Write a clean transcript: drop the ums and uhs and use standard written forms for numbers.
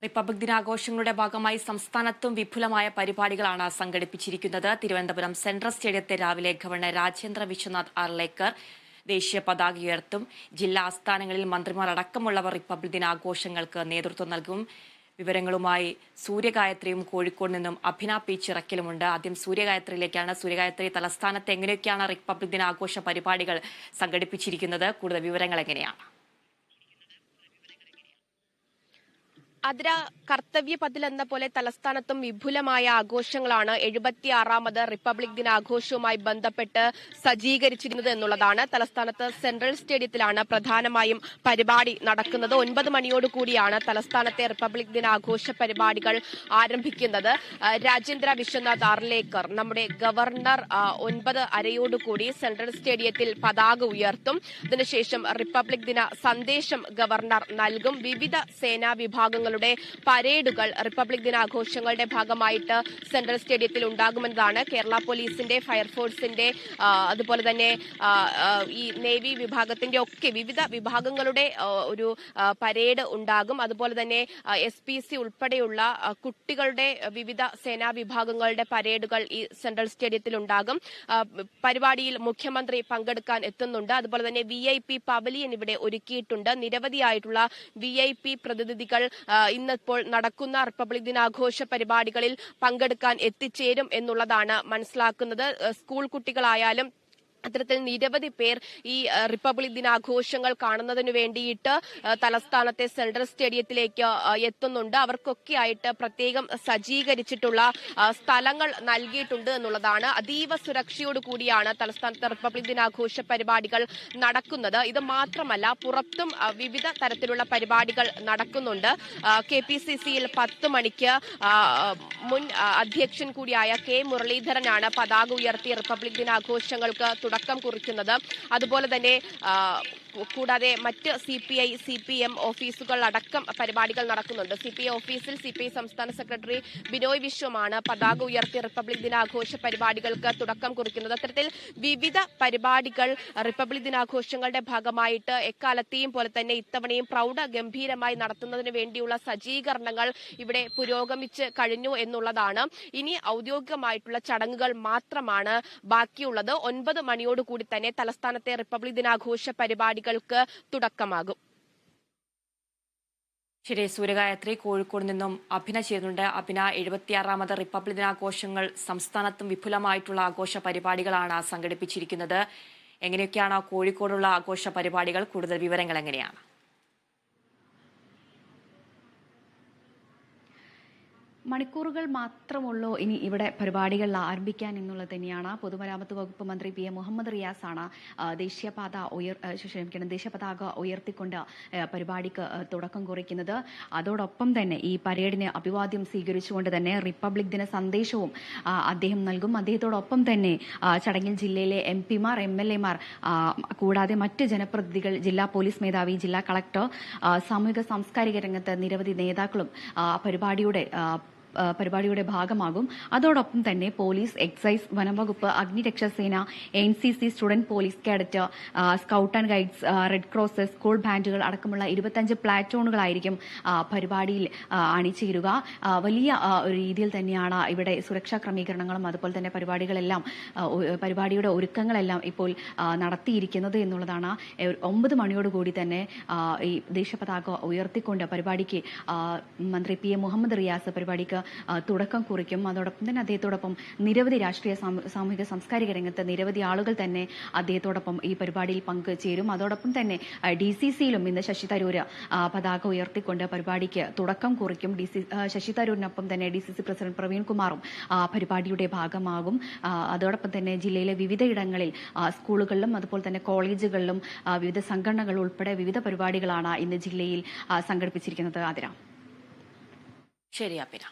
Republic ദിനാഘോഷങ്ങളുടെ ഭാഗമായി സംസ്ഥാനത്തും വിപുലമായ പരിപാടികളാണ് സംഘടിപ്പിച്ചിരിക്കുന്നത്. തിരുവനന്തപുരം സെൻട്രൽ സ്റ്റേഡിയത്തിൽ രാവിലെ ഗവർണർ രാജേന്ദ്ര വിശ്വനാഥ് ആർലേക്കർ ദേശീയ പതാക ഉയർത്തും. ജില്ലാ ആസ്ഥാനങ്ങളിൽ മന്ത്രിമാർ അടക്കമുള്ളവർ റിപ്പബ്ലിക് ദിനാഘോഷങ്ങൾക്ക് നേതൃത്വം നൽകും. വിവരങ്ങളുമായി സൂര്യഗായത്രിയും കോഴിക്കോട് നിന്നും അഭിന പി ചിറക്കലുമുണ്ട്. ആദ്യം സൂര്യഗായത്രിയിലേക്കാണ്. സൂര്യഗായത്രി, തലസ്ഥാനത്ത് എങ്ങനെയൊക്കെയാണ് റിപ്പബ്ലിക് ദിനാഘോഷ പരിപാടികൾ സംഘടിപ്പിച്ചിരിക്കുന്നത്? കൂടുതൽ വിവരങ്ങൾ എങ്ങനെയാണ്? അതിര കർത്തവ്യ പതിൽ എന്ന പോലെ തലസ്ഥാനത്തും വിപുലമായ ആഘോഷങ്ങളാണ് 76ാമത് റിപ്പബ്ലിക് ദിനാഘോഷവുമായി ബന്ധപ്പെട്ട് സജ്ജീകരിച്ചിരുന്നത് എന്നുള്ളതാണ്. തലസ്ഥാനത്ത് സെൻട്രൽ സ്റ്റേഡിയത്തിലാണ് പ്രധാനമായും പരിപാടി നടക്കുന്നത്. 9 മണിയോടുകൂടിയാണ് തലസ്ഥാനത്തെ റിപ്പബ്ലിക് ദിനാഘോഷ പരിപാടികൾ ആരംഭിക്കുന്നത്. രാജേന്ദ്ര വിശ്വനാഥ് ആർലേക്കർ, നമ്മുടെ ഗവർണർ, 9:30 സെൻട്രൽ സ്റ്റേഡിയത്തിൽ പതാക ഉയർത്തും. ഇതിനുശേഷം റിപ്പബ്ലിക് ദിന സന്ദേശം ഗവർണർ നൽകും. വിവിധ സേനാ വിഭാഗങ്ങൾ പരേഡുകൾ റിപ്പബ്ലിക് ദിനാഘോഷങ്ങളുടെ ഭാഗമായിട്ട് സെൻട്രൽ സ്റ്റേഡിയത്തിൽ ഉണ്ടാകുമെന്നതാണ്. കേരള പോലീസിന്റെ, ഫയർഫോഴ്സിന്റെ, അതുപോലെ തന്നെ ഈ നേവി വിഭാഗത്തിന്റെ ഒക്കെ വിവിധ വിഭാഗങ്ങളുടെ ഒരു പരേഡ് ഉണ്ടാകും. അതുപോലെ തന്നെ SPC ഉൾപ്പെടെയുള്ള കുട്ടികളുടെ വിവിധ സേനാ വിഭാഗങ്ങളുടെ പരേഡുകൾ ഈ സെൻട്രൽ സ്റ്റേഡിയത്തിൽ ഉണ്ടാകും. പരിപാടിയിൽ മുഖ്യമന്ത്രി പങ്കെടുക്കാൻ എത്തുന്നുണ്ട്. അതുപോലെ തന്നെ VIP പവലിയൻ ഇവിടെ ഒരുക്കിയിട്ടുണ്ട്. നിരവധിയായിട്ടുള്ള VIP പ്രതിനിധികൾ ഇന്നിപ്പോൾ നടക്കുന്ന റിപ്പബ്ലിക് ദിനാഘോഷ പരിപാടികളിൽ പങ്കെടുക്കാൻ എത്തിച്ചേരും എന്നുള്ളതാണ് മനസ്സിലാക്കുന്നത്. സ്കൂൾ കുട്ടികളായാലും അത്തരത്തിൽ നിരവധി പേർ ഈ റിപ്പബ്ലിക് ദിനാഘോഷങ്ങൾ കാണുന്നതിനു വേണ്ടിയിട്ട് തലസ്ഥാനത്തെ സെൻട്രൽ സ്റ്റേഡിയത്തിലേക്ക് എത്തുന്നുണ്ട്. അവർക്കൊക്കെ ആയിട്ട് പ്രത്യേകം സജ്ജീകരിച്ചിട്ടുള്ള സ്ഥലങ്ങൾ നൽകിയിട്ടുണ്ട് എന്നുള്ളതാണ്. അതീവ സുരക്ഷയോട് കൂടിയാണ് തലസ്ഥാനത്തെ റിപ്പബ്ലിക് ദിനാഘോഷ പരിപാടികൾ നടക്കുന്നത്. ഇത് മാത്രമല്ല, പുറത്തും വിവിധ തരത്തിലുള്ള പരിപാടികൾ നടക്കുന്നുണ്ട്. KPCCയിൽ 10 മണിക്ക് മുൻ അധ്യക്ഷൻ കൂടിയായ K മുരളീധരനാണ് പതാക ഉയർത്തി റിപ്പബ്ലിക് ദിനാഘോഷങ്ങൾക്ക് തുടക്കം കുറിക്കുന്നത്. അതുപോലെ തന്നെ കൂടാതെ മറ്റ് CPI, CPM ഓഫീസുകൾ അടക്കം പരിപാടികൾ നടക്കുന്നുണ്ട്. CPI ഓഫീസിൽ CPI സംസ്ഥാന സെക്രട്ടറി ബിനോയ് വിശ്വമാണ് പതാക ഉയർത്തി റിപ്പബ്ലിക് ദിനാഘോഷ പരിപാടികൾക്ക് തുടക്കം കുറിക്കുന്നത്. അത്തരത്തിൽ വിവിധ പരിപാടികൾ റിപ്പബ്ലിക് ദിനാഘോഷങ്ങളുടെ ഭാഗമായിട്ട് എക്കാലത്തെയും പോലെ തന്നെ ഇത്തവണയും പ്രൗഢഗംഭീരമായി നടത്തുന്നതിന് വേണ്ടിയുള്ള സജ്ജീകരണങ്ങൾ ഇവിടെ പുരോഗമിച്ച് കഴിഞ്ഞു എന്നുള്ളതാണ്. ഇനി ഔദ്യോഗികമായിട്ടുള്ള ചടങ്ങുകൾ മാത്രമാണ് ബാക്കിയുള്ളത്. 9 മണിയോടുകൂടി തന്നെ തലസ്ഥാനത്തെ റിപ്പബ്ലിക് ദിനാഘോഷ പരിപാടികൾക്ക് തുടക്കമാകും. ശരി, സൂര്യഗായത്രി, കോഴിക്കോട് നിന്നും അഭിന ചേരുന്നുണ്ട്. അഭിന, 76ാമത് റിപ്പബ്ലിക് ദിനാഘോഷങ്ങൾ സംസ്ഥാനത്തും വിപുലമായിട്ടുള്ള ആഘോഷ പരിപാടികളാണ് സംഘടിപ്പിച്ചിരിക്കുന്നത്. എങ്ങനെയൊക്കെയാണ് കോഴിക്കോടുള്ള ആഘോഷ പരിപാടികൾ? കൂടുതൽ വിവരങ്ങൾ എങ്ങനെയാണ്? മണിക്കൂറുകൾ മാത്രമുള്ളൂ ഇനി ഇവിടെ പരിപാടികൾ ആരംഭിക്കാൻ എന്നുള്ളത് തന്നെയാണ്. പൊതുമരാമത്ത് വകുപ്പ് മന്ത്രി PM മുഹമ്മദ് റിയാസാണ് ദേശീയ പതാക ഉയർത്തിക്കൊണ്ട് പരിപാടിക്ക് തുടക്കം കുറിക്കുന്നത്. അതോടൊപ്പം തന്നെ ഈ പരേഡിനെ അഭിവാദ്യം സ്വീകരിച്ചുകൊണ്ട് തന്നെ റിപ്പബ്ലിക് ദിന സന്ദേശവും അദ്ദേഹം നൽകും. അദ്ദേഹത്തോടൊപ്പം തന്നെ ചടങ്ങിൽ ജില്ലയിലെ MP മാർ, MLA മാർ, കൂടാതെ മറ്റ് ജനപ്രതിനിധികൾ, ജില്ലാ പോലീസ് മേധാവി, ജില്ലാ കളക്ടർ, സാമൂഹിക സാംസ്കാരിക രംഗത്ത് നിരവധി നേതാക്കളും പരിപാടിയുടെ ഭാഗമാകും. അതോടൊപ്പം തന്നെ പോലീസ്, എക്സൈസ്, വനംവകുപ്പ്, അഗ്നിരക്ഷാസേന, NCC, student police cadet, scout and guides, red cross, school ബാൻഡുകൾ അടക്കമുള്ള 25 പ്ലാറ്റൂണുകളായിരിക്കും പരിപാടിയിൽ അണിചേരുക. വലിയ രീതിയിൽ തന്നെയാണ് ഇവിടെ സുരക്ഷാ ക്രമീകരണങ്ങളും അതുപോലെ തന്നെ പരിപാടിയുടെ ഒരുക്കങ്ങളെല്ലാം ഇപ്പോൾ നടത്തിയിരിക്കുന്നത് എന്നുള്ളതാണ്. 9 മണിയോടുകൂടി തന്നെ ഈ ദേശീയ പതാക ഉയർത്തിക്കൊണ്ട് പരിപാടിക്ക് മന്ത്രി PM മുഹമ്മദ് റിയാസ് പരിപാടിക്ക് തുടക്കം കുറിക്കും. അതോടൊപ്പം തന്നെ അദ്ദേഹത്തോടൊപ്പം നിരവധി രാഷ്ട്രീയ, സാമൂഹിക, സാംസ്കാരിക രംഗത്ത് നിരവധി ആളുകൾ തന്നെ അദ്ദേഹത്തോടൊപ്പം ഈ പരിപാടിയിൽ പങ്കുചേരും. അതോടൊപ്പം തന്നെ DCCയിലും ഇന്ന് ശശി തരൂർ പതാക ഉയർത്തിക്കൊണ്ട് പരിപാടിക്ക് തുടക്കം കുറിക്കും. ശശി തരൂരിനൊപ്പം തന്നെ DCC പ്രസിഡന്റ് പ്രവീൺ കുമാറും പരിപാടിയുടെ ഭാഗമാകും. അതോടൊപ്പം തന്നെ ജില്ലയിലെ വിവിധയിടങ്ങളിൽ സ്കൂളുകളിലും അതുപോലെ തന്നെ കോളേജുകളിലും വിവിധ സംഘടനകൾ ഉൾപ്പെടെ വിവിധ പരിപാടികളാണ് ഇന്ന് ജില്ലയിൽ സംഘടിപ്പിച്ചിരിക്കുന്നത്. ആതിര. ശരി, അഭിന.